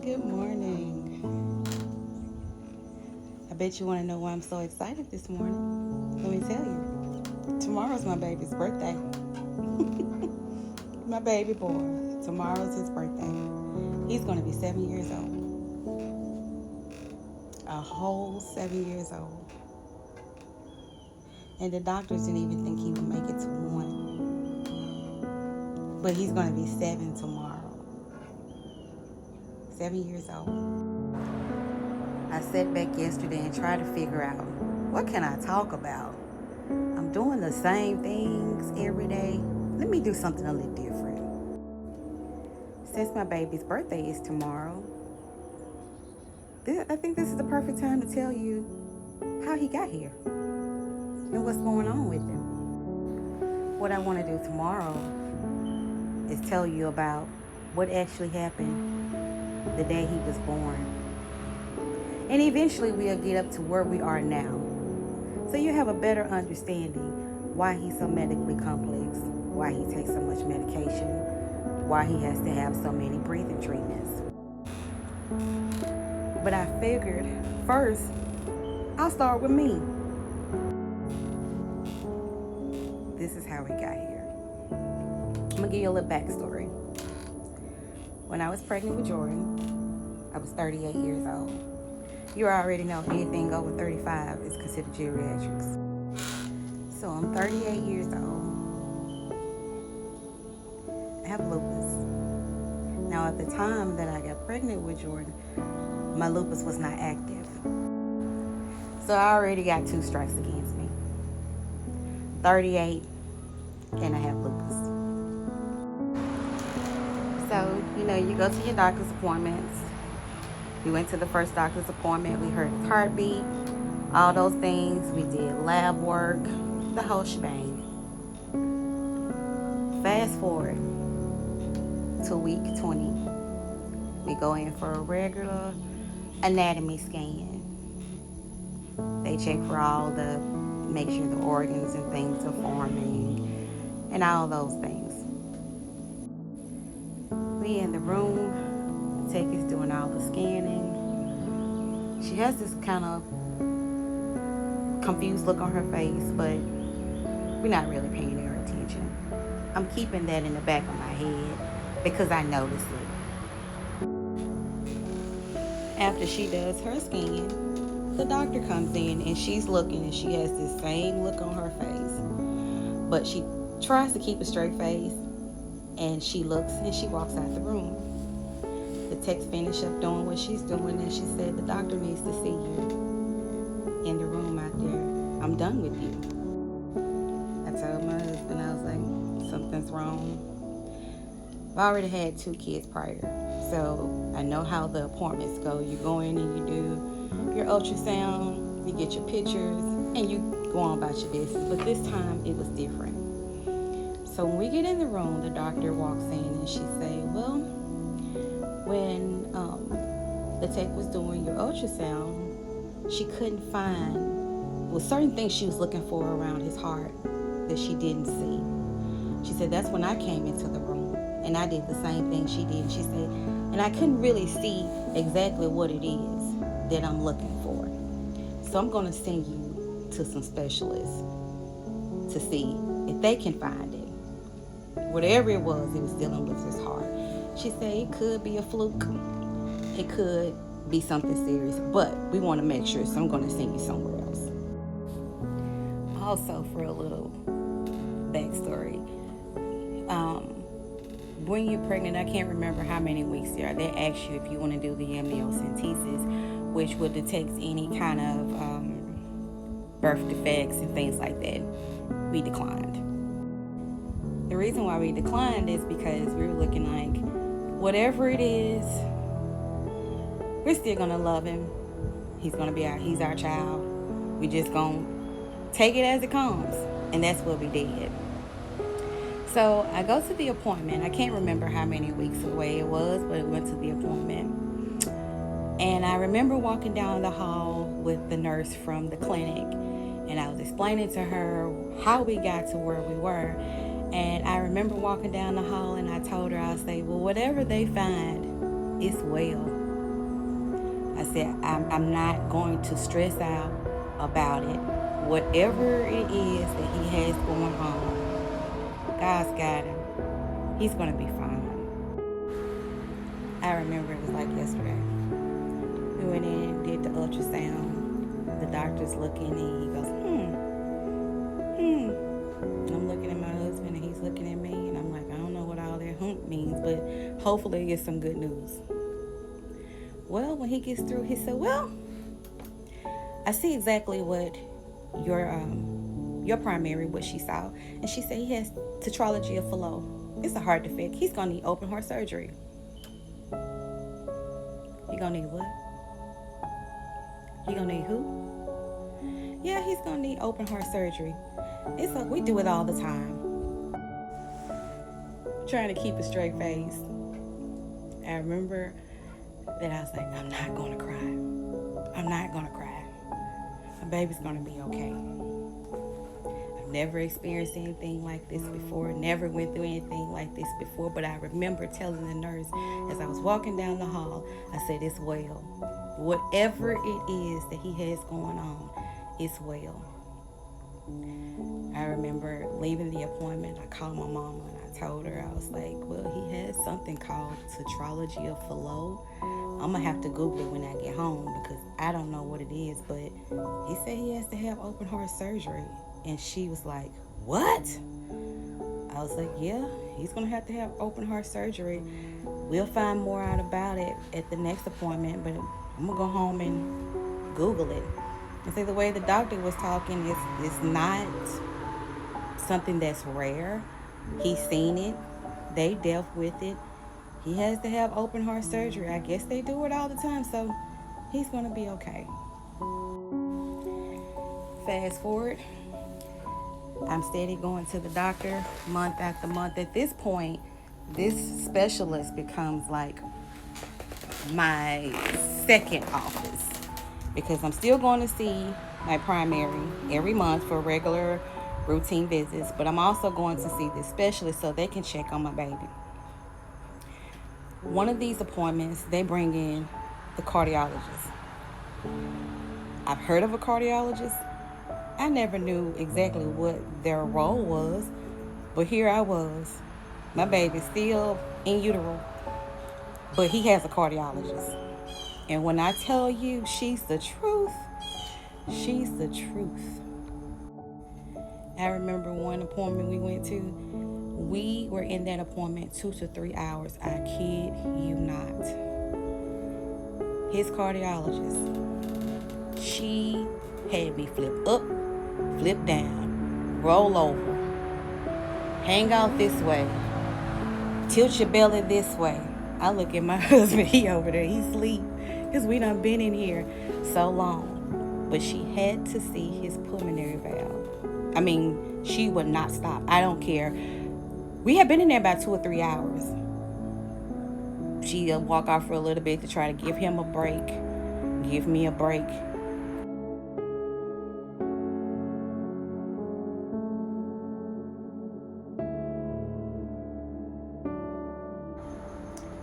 Good morning. I bet you want to know why I'm so excited this morning. Let me tell you. Tomorrow's my baby's birthday. My baby boy. Tomorrow's his birthday. He's going to be 7 years old. A whole 7 years old. And the doctors didn't even think he would make it to 1. But he's going to be 7 tomorrow. 7 years old. I sat back yesterday and tried to figure out, what can I talk about? I'm doing the same things every day. Let me do something a little different. Since my baby's birthday is tomorrow, I think this is the perfect time to tell you how he got here and what's going on with him. What I want to do tomorrow is tell you about what actually happened the day he was born. And eventually we'll get up to where we are now. So you have a better understanding why he's so medically complex, why he takes so much medication, why he has to have so many breathing treatments. But I figured first, I'll start with me. This is how we got here. I'm gonna give you a little backstory. When I was pregnant with Jordyn, I was 38 years old. You already know anything over 35 is considered geriatrics. So I'm 38 years old. I have lupus. Now at the time that I got pregnant with Jordyn, my lupus was not active. So I already got 2 strikes against me. 38 and I have lupus. So, you go to your doctor's appointments. We went to the first doctor's appointment. We heard his heartbeat, all those things. We did lab work, the whole shebang. Fast forward to week 20. We go in for a regular anatomy scan. They check for make sure the organs and things are forming and all those things. We in the room, the tech is doing all the scanning. She has this kind of confused look on her face, but we're not really paying her attention. I'm keeping that in the back of my head because I notice it. After she does her scan, the doctor comes in and she's looking and she has this same look on her face. But she tries to keep a straight face and she looks and she walks out the room. The tech's finished up doing what she's doing and she said, the doctor needs to see you in the room out there. I'm done with you. I told my husband, I was like, something's wrong. I've already had 2 kids prior, so I know how the appointments go. You go in and you do your ultrasound, you get your pictures, and you go on about your business. But this time it was different. So when we get in the room, the doctor walks in and she say, well, when the tech was doing your ultrasound, she couldn't find, certain things she was looking for around his heart that she didn't see. She said, that's when I came into the room and I did the same thing she did. She said, and I couldn't really see exactly what it is that I'm looking for. So I'm going to send you to some specialists to see if they can find it. Whatever it was dealing with his heart. She said it could be a fluke. It could be something serious, but we want to make sure, so I'm going to send you somewhere else. Also, for a little backstory, when you're pregnant, I can't remember how many weeks they are. They ask you if you want to do the amniocentesis, which would detect any kind of birth defects and things like that. We declined. The reason why we declined is because we were looking like, whatever it is, we're still gonna love him. He's our child. We just gonna take it as it comes, and that's what we did. So I go to the appointment. I can't remember how many weeks away it was, but I went to the appointment. And I remember walking down the hall with the nurse from the clinic, and I was explaining to her how we got to where we were. And I remember walking down the hall and I told her, I say, well, whatever they find, it's well. I said, I'm not going to stress out about it. Whatever it is that he has going on, God's got him. He's going to be fine. I remember it was like yesterday. We went in, did the ultrasound. The doctor's looking and he goes, And I'm looking at my husband and he's looking at me and I'm like, I don't know what all that means, but hopefully it's some good news. Well, when he gets through, he said, well, I see exactly what your primary, what she saw. And she said he has tetralogy of Fallot. It's a heart defect. He's going to need open heart surgery. You going to need what? You going to need who? Yeah, he's going to need open heart surgery. We do it all the time. Trying to keep a straight face. I remember that I was like, I'm not going to cry. I'm not going to cry. My baby's going to be okay. I've never experienced anything like this before. Never went through anything like this before. But I remember telling the nurse as I was walking down the hall, I said, it's well. Whatever it is that he has going on, it's well. I remember leaving the appointment. I called my mama and I told her, I was like, well, he has something called tetralogy of Fallot. I'm going to have to Google it when I get home because I don't know what it is, but he said he has to have open heart surgery. And she was like, what? I was like, yeah, he's going to have open heart surgery. We'll find more out about it at the next appointment, but I'm going to go home and Google it. And say the way the doctor was talking is not something that's rare. He's seen it. They dealt with it. He has to have open heart surgery. I guess they do it all the time, so he's going to be okay. Fast forward. I'm steady going to the doctor month after month. At this point, this specialist becomes like my second office because I'm still going to see my primary every month for regular routine visits, but I'm also going to see this specialist so they can check on my baby. One of these appointments, they bring in the cardiologist. I've heard of a cardiologist. I never knew exactly what their role was, but here I was. My baby's still in utero, but he has a cardiologist. And when I tell you she's the truth, she's the truth. I remember one appointment we went to. We were in that appointment 2 to 3 hours. I kid you not. His cardiologist, she had me flip up, flip down, roll over, hang out this way, tilt your belly this way. I look at my husband, he over there, he sleep, because we done been in here so long. But she had to see his pulmonary valve. I mean, she would not stop. I don't care. We had been in there about 2 or 3 hours. She'd walk off for a little bit to try to give him a break, give me a break.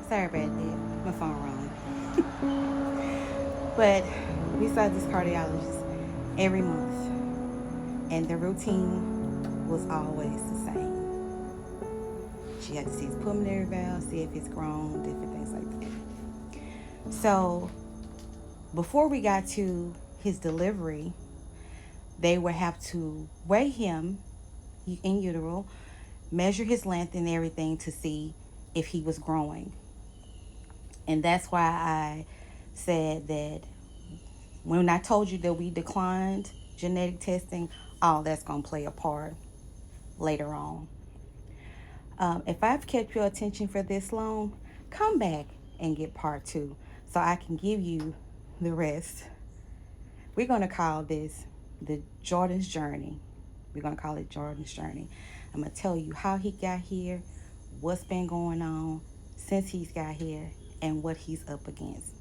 Sorry about that. My phone rang. But we saw this cardiologist every month. And the routine was always the same. She had to see his pulmonary valve, see if it's grown, different things like that. So before we got to his delivery, they would have to weigh him in utero, measure his length and everything to see if he was growing. And that's why I said that when I told you that we declined genetic testing, all that's going to play a part later on. If I've kept your attention for this long, come back and get part 2 so I can give you the rest. We're going to call this the Jordyn's journey. We're going to call it Jordyn's journey. I'm going to tell you how he got here, what's been going on since he's got here, and what he's up against.